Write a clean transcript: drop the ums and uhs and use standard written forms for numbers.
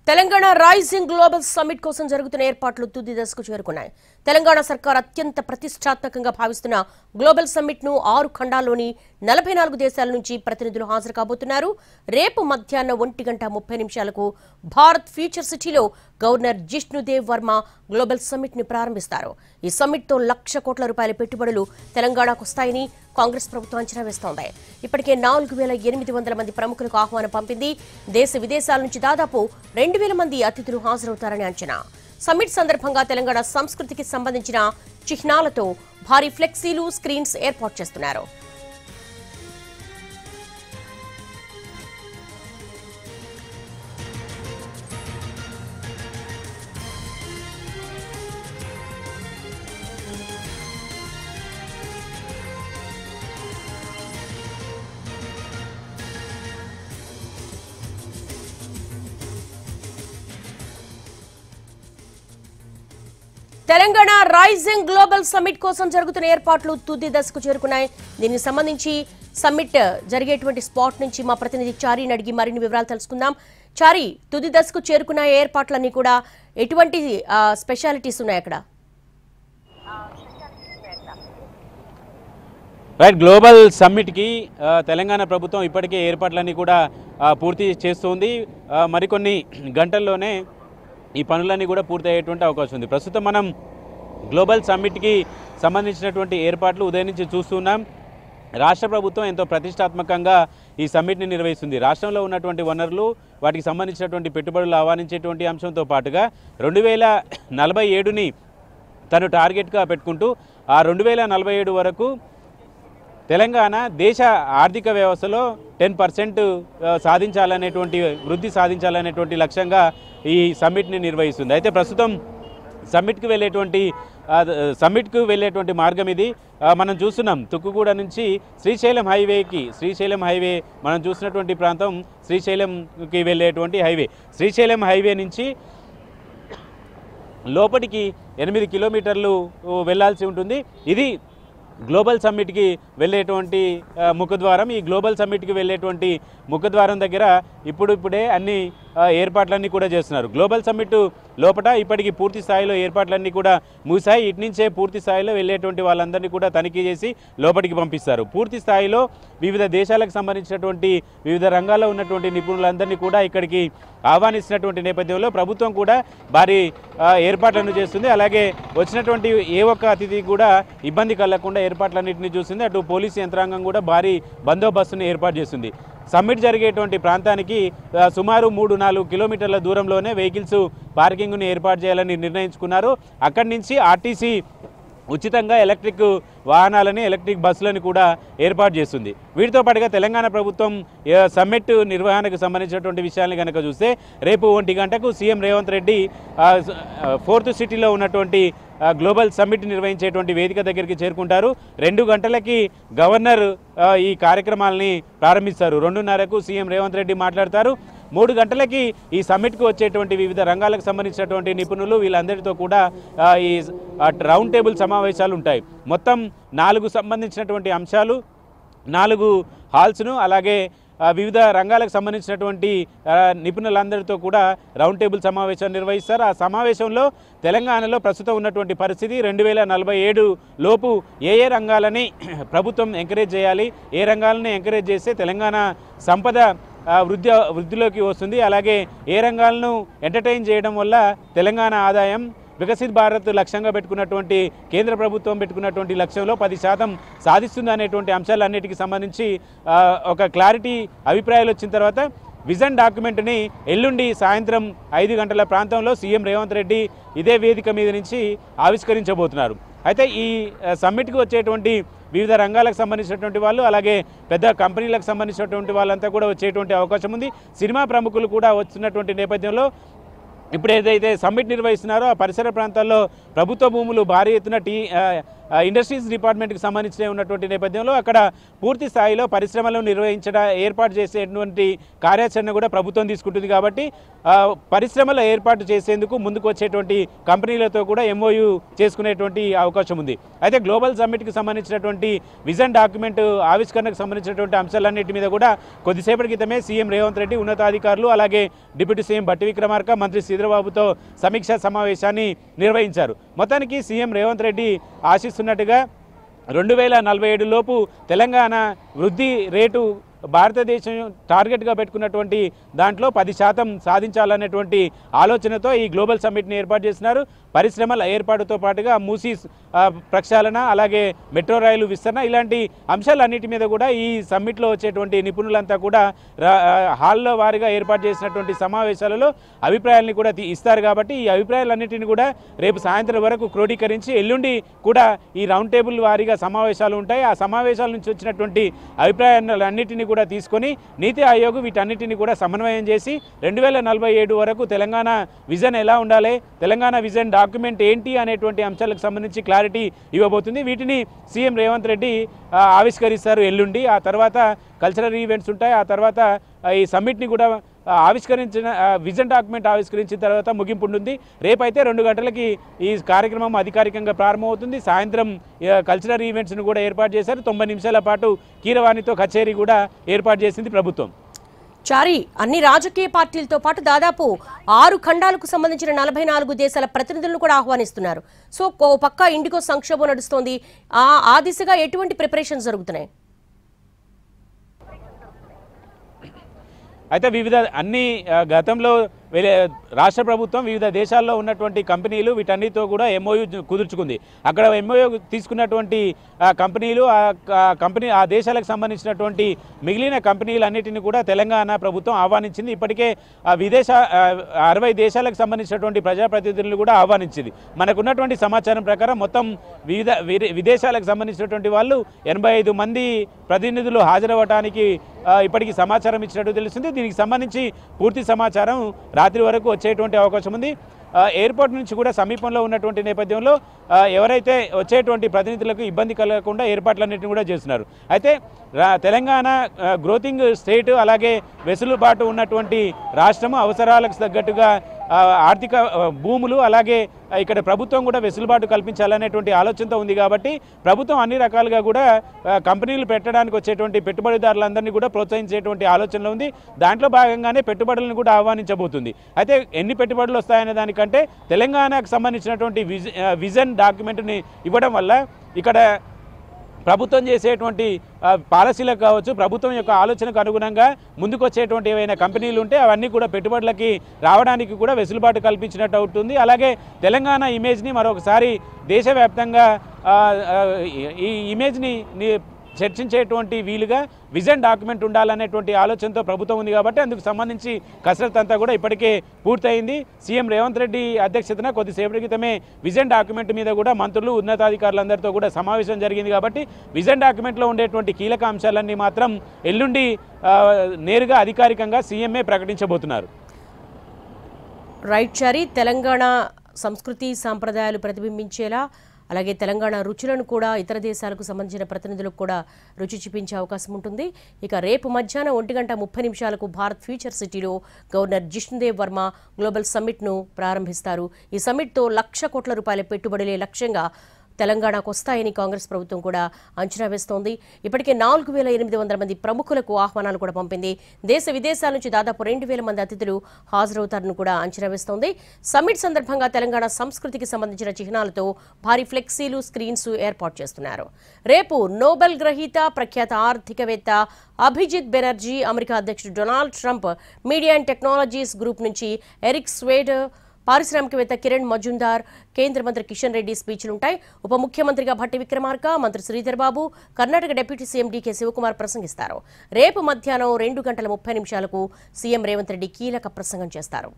Telangana rising global summit కోసం జరుగుతున్న ఏర్పాట్లు తుది దశకు చేరుకున్నాయి. తెలంగాణ సర్కార్ అత్యంత ప్రతిష్టాత్మకంగా భావిస్తున్న గ్లోబల్ సమ్మిట్ ను 6 ఖండాల్లోని 44 దేశాల నుంచి ప్రతినిధులు హాజరు కాబోతున్నారు. రేపు మధ్యాహ్నం 1:30 భారత్ ఫ్యూచర్ సిటీలో governor Jishnu Dev Varma global summit ని ప్రారంభిస్తారు. ఈ సమ్మిట్ తో ₹1,00,000 కోట్ల పెట్టుబడులు తెలంగాణకు వస్తాయని కాంగ్రెస్ ప్రభుత్వం అంచనా వేస్తోంది. ఇప్పటికే 4,800 మంది ప్రముఖులకు ఆహ్వానం పంపింది. దేశ విదేశాల నుంచి దాదాపు 2,000 మంది అతిథులు హాజరవుతారని అంచనా. సమ్మిట్ సందర్భంగా తెలంగాణ సంస్కృతికి సంబంధించిన చిహ్నాలతో భారీ ఫ్లెక్సీలు, స్క్రీన్స్ ఏర్పాటు చేస్తున్నారు. తెలంగాణ రైజింగ్ గ్లోబల్ సమ్మిట్ కోసం జరుగుతున్న ఏర్పాట్లు తుది దశకు చేరుకున్నాయి. దీనికి సంబంధించి సమ్మిట్ జరిగేటువంటి స్పాట్ నుంచి మా ప్రతినిధి చారీని అడిగి మరిన్ని వివరాలు తెలుసుకుందాం. చారీ, తుది దశకు చేరుకున్న ఏర్పాట్లన్నీ కూడా ఎటువంటి స్పెషాలిటీస్ ఉన్నాయి అక్కడ? రైట్, గ్లోబల్ సమ్మిట్కి తెలంగాణ ప్రభుత్వం ఇప్పటికే ఏర్పాట్లన్నీ కూడా పూర్తి చేస్తుంది. మరికొన్ని గంటల్లోనే ఈ పనులన్నీ కూడా పూర్తయ్యేటువంటి అవకాశం ఉంది. ప్రస్తుతం మనం గ్లోబల్ సమ్మిట్కి సంబంధించినటువంటి ఏర్పాట్లు ఉదయం నుంచి చూస్తున్నాం. రాష్ట్ర ప్రభుత్వం ఎంతో ప్రతిష్టాత్మకంగా ఈ సమ్మిట్ని నిర్వహిస్తుంది. రాష్ట్రంలో ఉన్నటువంటి వనరులు, వాటికి సంబంధించినటువంటి పెట్టుబడులు ఆహ్వానించేటువంటి అంశంతో పాటుగా 2047ని తను టార్గెట్గా పెట్టుకుంటూ ఆ 2047 వరకు తెలంగాణ దేశ ఆర్థిక వ్యవస్థలో 10% సాధించాలనేటువంటి వృద్ధి సాధించాలనేటువంటి లక్ష్యంగా ఈ సమ్మిట్ని నిర్వహిస్తుంది. అయితే ప్రస్తుతం సమ్మిట్కు వెళ్ళేటువంటి మార్గం ఇది. మనం చూస్తున్నాం తుక్కుగూడ నుంచి శ్రీశైలం హైవే మనం చూసినటువంటి ప్రాంతం శ్రీశైలంకి వెళ్ళేటువంటి హైవే. శ్రీశైలం హైవే నుంచి లోపలికి 8 కిలోమీటర్లు వెళ్లాల్సి ఉంటుంది. ఇది గ్లోబల్ సమ్మిట్కి వెళ్ళేటువంటి ముఖద్వారం. ఈ గ్లోబల్ సమ్మిట్కి వెళ్ళేటువంటి ముఖద్వారం దగ్గర ఇప్పుడే అన్ని ఏర్పాట్లన్నీ కూడా చేస్తున్నారు. గ్లోబల్ సమ్మిట్ లోపల ఇప్పటికీ పూర్తి స్థాయిలో ఏర్పాట్లన్నీ కూడా ముగిశాయి. ఇటు నుంచే పూర్తి స్థాయిలో వెళ్ళేటువంటి వాళ్ళందరినీ కూడా తనిఖీ చేసి లోపలికి పంపిస్తారు. పూర్తి స్థాయిలో వివిధ దేశాలకు సంబంధించినటువంటి వివిధ రంగాల్లో ఉన్నటువంటి నిపుణులందరినీ కూడా ఇక్కడికి ఆహ్వానిస్తున్నటువంటి నేపథ్యంలో ప్రభుత్వం కూడా భారీ ఏర్పాట్లను చేస్తుంది. అలాగే వచ్చినటువంటి ఏ ఒక్క అతిథికి కూడా ఇబ్బంది కలగకుండా ఏర్పాట్లన్నింటినీ చూస్తుంది. అటు పోలీసు యంత్రాంగం కూడా భారీ బందోబస్తును ఏర్పాటు చేస్తుంది. సమ్మిట్ జరిగేటువంటి ప్రాంతానికి సుమారు 3-4 కిలోమీటర్ల దూరంలోనే వెహికల్స్ పార్కింగ్ను ఏర్పాటు చేయాలని నిర్ణయించుకున్నారు. అక్కడి నుంచి ఆర్టీసీ ఉచితంగా ఎలక్ట్రిక్ వాహనాలని, ఎలక్ట్రిక్ బస్సులను కూడా ఏర్పాటు చేస్తుంది. వీటితో పాటుగా తెలంగాణ ప్రభుత్వం సమ్మిట్ నిర్వహణకు సంబంధించినటువంటి విషయాన్ని కనుక చూస్తే రేపు 1 గంటకు సీఎం రేవంత్ రెడ్డి 4th సిటీలో ఉన్నటువంటి గ్లోబల్ సమ్మిట్ నిర్వహించేటువంటి వేదిక దగ్గరికి చేరుకుంటారు. 2 గంటలకి గవర్నర్ ఈ కార్యక్రమాలని ప్రారంభిస్తారు. 2:30కు సీఎం రేవంత్ రెడ్డి మాట్లాడతారు. 3 గంటలకి ఈ సమ్మిట్కు వచ్చేటువంటి వివిధ రంగాలకు సంబంధించినటువంటి నిపుణులు వీళ్ళందరితో కూడా ఈ రౌండ్ టేబుల్ సమావేశాలు ఉంటాయి. మొత్తం 4 సంబంధించినటువంటి అంశాలు, 4 హాల్స్ను, అలాగే వివిధ రంగాలకు సంబంధించినటువంటి నిపుణులందరితో కూడా రౌండ్ టేబుల్ సమావేశాన్ని నిర్వహిస్తారు. ఆ సమావేశంలో తెలంగాణలో ప్రస్తుతం ఉన్నటువంటి పరిస్థితి, 2047 లోపు ఏ రంగాలని ప్రభుత్వం ఎంకరేజ్ చేయాలి, ఏ రంగాలని ఎంకరేజ్ చేస్తే తెలంగాణ సంపద వృద్ధిలోకి వస్తుంది, అలాగే ఏ రంగాలను ఎంటర్టైన్ చేయడం వల్ల తెలంగాణ ఆదాయం వికసిత్ భారత్ లక్ష్యంగా పెట్టుకున్నటువంటి కేంద్ర ప్రభుత్వం పెట్టుకున్నటువంటి లక్ష్యంలో 10% సాధిస్తుంది అనేటువంటి అంశాలన్నిటికీ సంబంధించి ఒక క్లారిటీ అభిప్రాయాలు వచ్చిన తర్వాత విజన్ డాక్యుమెంట్ని ఎల్లుండి సాయంత్రం 5 గంటల ప్రాంతంలో సీఎం రేవంత్ రెడ్డి ఇదే వేదిక మీద నుంచి ఆవిష్కరించబోతున్నారు. అయితే ఈ సమ్మిట్కి వచ్చేటువంటి వివిధ రంగాలకు సంబంధించినటువంటి వాళ్ళు, అలాగే పెద్ద కంపెనీలకు సంబంధించినటువంటి వాళ్ళంతా కూడా వచ్చేటువంటి అవకాశం ఉంది. సినిమా ప్రముఖులు కూడా వస్తున్నటువంటి నేపథ్యంలో ఇప్పుడు ఏదైతే సమ్మిట్ నిర్వహిస్తున్నారో ఆ పరిసర ప్రాంతాల్లో ప్రభుత్వ భూములు భారీ ఎత్తున ఇండస్ట్రీస్ డిపార్ట్మెంట్కి సంబంధించిన ఉన్నటువంటి నేపథ్యంలో అక్కడ పూర్తి స్థాయిలో పరిశ్రమలను ఏర్పాటు చేసేటువంటి కార్యాచరణ కూడా ప్రభుత్వం తీసుకుంటుంది కాబట్టి పరిశ్రమల ఏర్పాటు చేసేందుకు ముందుకు వచ్చేటువంటి కంపెనీలతో కూడా MOU చేసుకునేటువంటి అవకాశం ఉంది. అయితే గ్లోబల్ సమ్మిట్కి సంబంధించినటువంటి విజన్ డాక్యుమెంట్ ఆవిష్కరణకు సంబంధించినటువంటి అంశాలన్నింటి మీద కూడా కొద్దిసేపటి క్రితమే సీఎం రేవంత్ రెడ్డి ఉన్నతాధికారులు అలాగే డిప్యూటీ సీఎం బట్టి విక్రమార్క మంత్రి శ్రీధరబాబుతో సమీక్షా సమావేశాన్ని నిర్వహించారు. మొత్తానికి సీఎం రేవంత్ రెడ్డి ఆశిస్తున్నట్టుగా 2047 లోపు తెలంగాణ వృద్ధి రేటు భారతదేశం టార్గెట్గా పెట్టుకున్నటువంటి దాంట్లో 10% సాధించాలనేటువంటి ఆలోచనతో ఈ గ్లోబల్ సమ్మిట్ని ఏర్పాటు చేస్తున్నారు. పరిశ్రమల ఏర్పాటుతో పాటుగా మూసీ ప్రక్షాళన అలాగే మెట్రో రైలు విస్తరణ ఇలాంటి అంశాలన్నిటి మీద కూడా ఈ సమ్మిట్లో వచ్చేటువంటి నిపుణులంతా కూడా హాల్లో వారిగా ఏర్పాటు చేసినటువంటి సమావేశాలలో అభిప్రాయాలని కూడా ఇస్తారు. కాబట్టి ఈ అభిప్రాయాలన్నింటినీ కూడా రేపు సాయంత్రం వరకు క్రోడీకరించి ఎల్లుండి కూడా ఈ రౌండ్ టేబుల్ వారీగా సమావేశాలు ఉంటాయి. ఆ సమావేశాల నుంచి వచ్చినటువంటి అభిప్రాయాలన్నింటినీ కూడా తీసుకొని నీతి ఆయోగ్ వీటన్నిటిని కూడా సమన్వయం చేసి 2047 వరకు తెలంగాణ విజన్ ఎలా ఉండాలి, తెలంగాణ విజన్ డాక్యుమెంట్ ఏంటి అనేటువంటి అంశాలకు సంబంధించి క్లారిటీ ఇవ్వబోతుంది. వీటిని సీఎం రేవంత్ రెడ్డి ఆవిష్కరిస్తారు ఎల్లుండి. ఆ తర్వాత కల్చరల్ ఈవెంట్స్ ఉంటాయి. ఆ తర్వాత ఈ సమ్మిట్ని కూడా ఆవిష్కరించిన విజన్ డాక్యుమెంట్ ఆవిష్కరించిన తర్వాత ముగింపు ఉంటుంది. రేపైతే 2 గంటలకి ఈ కార్యక్రమం అధికారికంగా ప్రారంభమవుతుంది. సాయంత్రం కల్చరల్ ఈవెంట్స్ను కూడా ఏర్పాటు చేశారు. 90 నిమిషాల పాటు కీరవాణితో కచేరీ కూడా ఏర్పాటు చేసింది ప్రభుత్వం. చారి, అన్ని రాజకీయ పార్టీలతో పాటు దాదాపు 6 ఖండాలకు సంబంధించిన 44 దేశాల ప్రతినిధులను కూడా ఆహ్వానిస్తున్నారు. సో ఓ పక్క ఇండిగో సంక్షోభం నడుస్తోంది. ఆ దిశగా ఎటువంటి ప్రిపరేషన్స్ జరుగుతున్నాయి? అయితే అన్ని గతంలో రాష్ట్ర ప్రభుత్వం వివిధ దేశాల్లో ఉన్నటువంటి కంపెనీలు వీటన్నిటితో కూడా MOU కుదుర్చుకుంది. అక్కడ MOU తీసుకున్నటువంటి కంపెనీలు ఆ దేశాలకు సంబంధించినటువంటి మిగిలిన కంపెనీలన్నిటిని కూడా తెలంగాణ ప్రభుత్వం ఆహ్వానించింది. ఇప్పటికే 60 దేశాలకు సంబంధించినటువంటి ప్రజాప్రతినిధులను కూడా ఆహ్వానించింది. మనకున్నటువంటి సమాచారం ప్రకారం మొత్తం విదేశాలకు సంబంధించినటువంటి వాళ్ళు 85 మంది ప్రతినిధులు హాజరవ్వడానికి ఇప్పటికీ సమాచారం ఇచ్చినట్టు తెలుస్తుంది. దీనికి సంబంధించి పూర్తి సమాచారం రాత్రి వరకు వచ్చేటువంటి అవకాశం ఉంది. ఎయిర్పోర్ట్ నుంచి కూడా సమీపంలో ఉన్నటువంటి నేపథ్యంలో ఎవరైతే వచ్చేటువంటి ప్రతినిధులకు ఇబ్బంది కలగకుండా ఏర్పాట్లన్నింటినీ కూడా చేస్తున్నారు. అయితే తెలంగాణ గ్రోతింగ్ స్టేట్ అలాగే వెసులుబాటు ఉన్నటువంటి రాష్ట్రము, అవసరాలకు తగ్గట్టుగా ఆర్థిక భూములు అలాగే ఇక్కడ ప్రభుత్వం కూడా వెసులుబాటు కల్పించాలనేటువంటి ఆలోచనతో ఉంది. కాబట్టి ప్రభుత్వం అన్ని రకాలుగా కూడా కంపెనీలు పెట్టడానికి వచ్చేటువంటి పెట్టుబడిదారులందరినీ కూడా ప్రోత్సహించేటువంటి ఆలోచనలో ఉంది. దాంట్లో భాగంగానే పెట్టుబడులను కూడా ఆహ్వానించబోతుంది. అయితే ఎన్ని పెట్టుబడులు వస్తాయనే దానికంటే తెలంగాణకు సంబంధించినటువంటి విజన్ డాక్యుమెంట్ని ఇవ్వడం వల్ల ఇక్కడ ప్రభుత్వం చేసేటువంటి పాలసీలకు కావచ్చు, ప్రభుత్వం యొక్క ఆలోచనకు అనుగుణంగా ముందుకు వచ్చేటువంటి ఏవైనా కంపెనీలు ఉంటే అవన్నీ కూడా పెట్టుబడులకి రావడానికి కూడా వెసులుబాటు కల్పించినట్టు అవుతుంది. అలాగే తెలంగాణ ఇమేజ్ని మరొకసారి దేశవ్యాప్తంగా ఈ ఇమేజ్ని చర్చించేటువంటి వీలుగా విజన్ డాక్యుమెంట్ ఉండాలనేటువంటి ఆలోచనతో ప్రభుత్వం ఉంది. కాబట్టి అందుకు సంబంధించి కసరత్ అంతా కూడా ఇప్పటికే పూర్తయింది. సీఎం రేవంత్ రెడ్డి అధ్యక్షతన కొద్దిసేపటి క్రితమే విజన్ డాక్యుమెంట్ మీద కూడా మంత్రులు, ఉన్నతాధికారులందరితో కూడా సమావేశం జరిగింది. కాబట్టి విజన్ డాక్యుమెంట్లో ఉండేటువంటి కీలక అంశాలన్నీ మాత్రం ఎల్లుండి నేరుగా అధికారికంగా సీఎంఏ ప్రకటించబోతున్నారు. రైట్ చారి, తెలంగాణ సంస్కృతి సాంప్రదాయాలు ప్రతిబింబించేలా అలాగే తెలంగాణ రుచులను కూడా ఇతర దేశాలకు సంబంధించిన ప్రతినిధులకు కూడా రుచి చూపించే అవకాశం ఉంటుంది. ఇక రేపు మధ్యాహ్నం 1:30 భారత్ ఫ్యూచర్ సిటీలో గవర్నర్ జిష్ణుదేవ్ వర్మ గ్లోబల్ సమ్మిట్ను ప్రారంభిస్తారు. ఈ సమ్మిట్తో ₹1,00,000 కోట్ల పెట్టుబడులే లక్ష్యంగా తెలంగాణకు వస్తాయని కాంగ్రెస్ ప్రభుత్వం కూడా అంచనా వేస్తోంది. ఇప్పటికే 4,800 మంది ప్రముఖులకు ఆహ్వానాలు కూడా పంపింది. దేశ విదేశాల నుంచి దాదాపు 2,000 మంది అతిథులు హాజరవుతారని కూడా అంచనా వేస్తోంది. సమ్మిట్ సందర్భంగా తెలంగాణ సంస్కృతికి సంబంధించిన చిహ్నాలతో భారీ ఫ్లెక్సీలు, స్క్రీన్స్ ఏర్పాటు చేస్తున్నారు. రేపు నోబెల్ గ్రహీత, ప్రఖ్యాత ఆర్థికవేత్త అభిజిత్ బెనర్జీ, అమెరికా అధ్యక్షుడు Donald Trump, media and technologies group నుంచి ఎరిక్ స్వేడ్, పారిశ్రామికవేత్త కిరణ్ మజుందార్, కేంద్ర మంత్రి కిషన్ రెడ్డి స్పీచ్లుంటాయి. ఉప ముఖ్యమంత్రిగా భట్టి విక్రమార్క, మంత్రి శ్రీధర్ బాబు, కర్ణాటక డిప్యూటీ సీఎం డీకే శివకుమార్ ప్రసంగిస్తారు. రేపు మధ్యాహ్నం 2:30 సీఎం రేవంత్ రెడ్డి కీలక ప్రసంగం చేస్తారు.